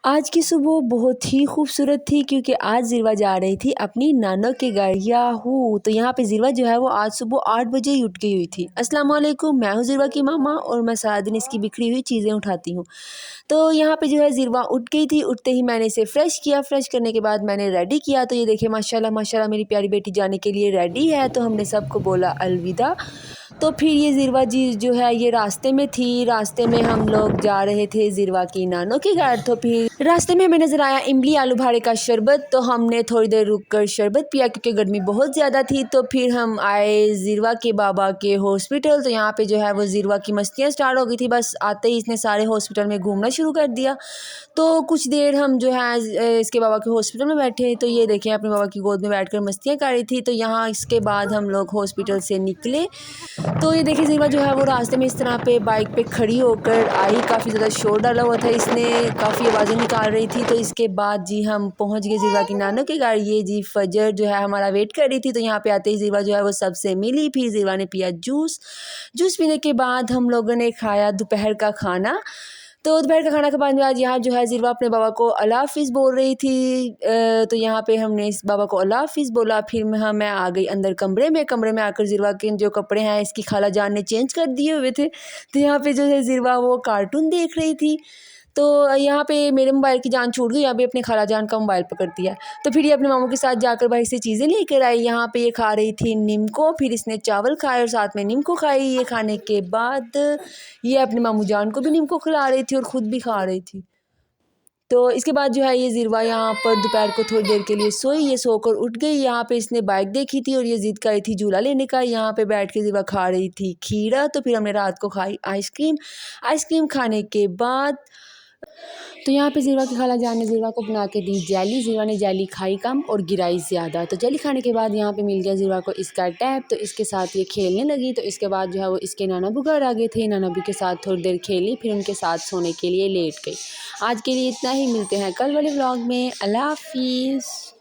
आज की सुबह बहुत ही खूबसूरत थी क्योंकि आज ज़िरवा जा रही थी अपनी नाना के घर। याहू तो यहाँ पे ज़िरवा जो है वो आज सुबह 8 बजे ही उठ गई हुई थी। अस्सलाम वालेकुम, मैं हूँ ज़िरवा की मामा और मैं सारा दिन इसकी बिखरी हुई चीज़ें उठाती हूँ। तो यहाँ पे जो है ज़िरवा उठ गई थी। उठते ही मैंने इसे फ्रेश किया। फ्रेश करने के बाद मैंने रेडी किया। तो ये देखिए माशाल्लाह माशाल्लाह मेरी प्यारी बेटी जाने के लिए रेडी है। तो हमने सबको बोला अलविदा। तो फिर ये ज़िरवा जी जो है ये रास्ते में थी। रास्ते में हम लोग जा रहे थे ज़िरवा की नानों के घर। तो फिर रास्ते में हमें नज़र आया इमली आलू भारे का शरबत। तो हमने थोड़ी देर रुक कर शरबत पिया क्योंकि गर्मी बहुत ज़्यादा थी। तो फिर हम आए ज़िरवा के बाबा के हॉस्पिटल। तो यहाँ पे जो है वो ज़िरवा की मस्तियाँ स्टार्ट हो गई थी। बस आते ही इसने सारे हॉस्पिटल में घूमना शुरू कर दिया। तो कुछ देर हम जो है इसके बाबा के हॉस्पिटल में बैठे। तो ये देखें अपने बाबा की गोद में बैठकर मस्तियाँ कर रही थी। तो यहाँ इसके बाद हम लोग हॉस्पिटल से निकले। तो ये देखिए ज़िरवा जो है वो रास्ते में इस तरह पे बाइक पे खड़ी होकर आई। काफ़ी ज़्यादा शोर डाला हुआ था, इसने काफ़ी आवाज़ें निकाल रही थी। तो इसके बाद जी हम पहुंच गए ज़िरवा की नानों के घर। ये जी फजर जो है हमारा वेट कर रही थी। तो यहाँ पे आते ही ज़िरवा जो है वो सबसे मिली। फिर ज़िरवा ने पिया जूस। जूस पीने के बाद हम लोगों ने खाया दोपहर का खाना। तो दोपहर का खाना के बाद यहाँ जो है ज़िरवा अपने बाबा को अल्लाह हाफ़िज़ बोल रही थी। तो यहाँ पे हमने इस बाबा को अल्लाह हाफ़िज़ बोला। फिर मैं आ गई अंदर कमरे में आकर ज़िरवा के जो कपड़े हैं इसकी खाला जान ने चेंज कर दिए हुए थे। तो यहाँ पे जो है ज़िरवा वो कार्टून देख रही थी। तो यहाँ पे मेरे मोबाइल की जान छूट गई। अभी अपने खाला जान का मोबाइल पकड़ती है। तो फिर ये अपने मामू के साथ जाकर भाई से चीज़ें लेकर आई। यहाँ पे ये खा रही थी नीमको। फिर इसने चावल खाए और साथ में नीमको खाई। ये खाने के बाद ये अपने मामू जान को भी नीमको खिला रही थी और ख़ुद भी खा रही थी। तो इसके बाद जो है ये ज़िरवा यहाँ पर दोपहर को थोड़ी देर के लिए सोई। ये सोकर उठ गई। यहाँ पे इसने बाइक देखी थी और ये ज़िद कर रही थी झूला लेने का। यहाँ पे बैठ के ज़िरवा खा रही थी खीरा। तो फिर हमने रात को खाई आइसक्रीम। आइसक्रीम खाने के बाद तो यहाँ पे ज़िरवा की खाला जान ने ज़िरवा को बना के दी जेली। ज़िरवा ने जेली खाई कम और गिराई ज़्यादा। तो जेली खाने के बाद यहाँ पे मिल गया ज़िरवा को इसका टैब। तो इसके साथ ये खेलने लगी। तो इसके बाद जो है वो इसके नाना बू घर आ गए थे। नाना बू के साथ थोड़ी देर खेली। फिर उनके साथ सोने के लिए लेट गई। आज के लिए इतना ही। मिलते हैं कल वाले व्लॉग में। अल्लाह हाफिज़।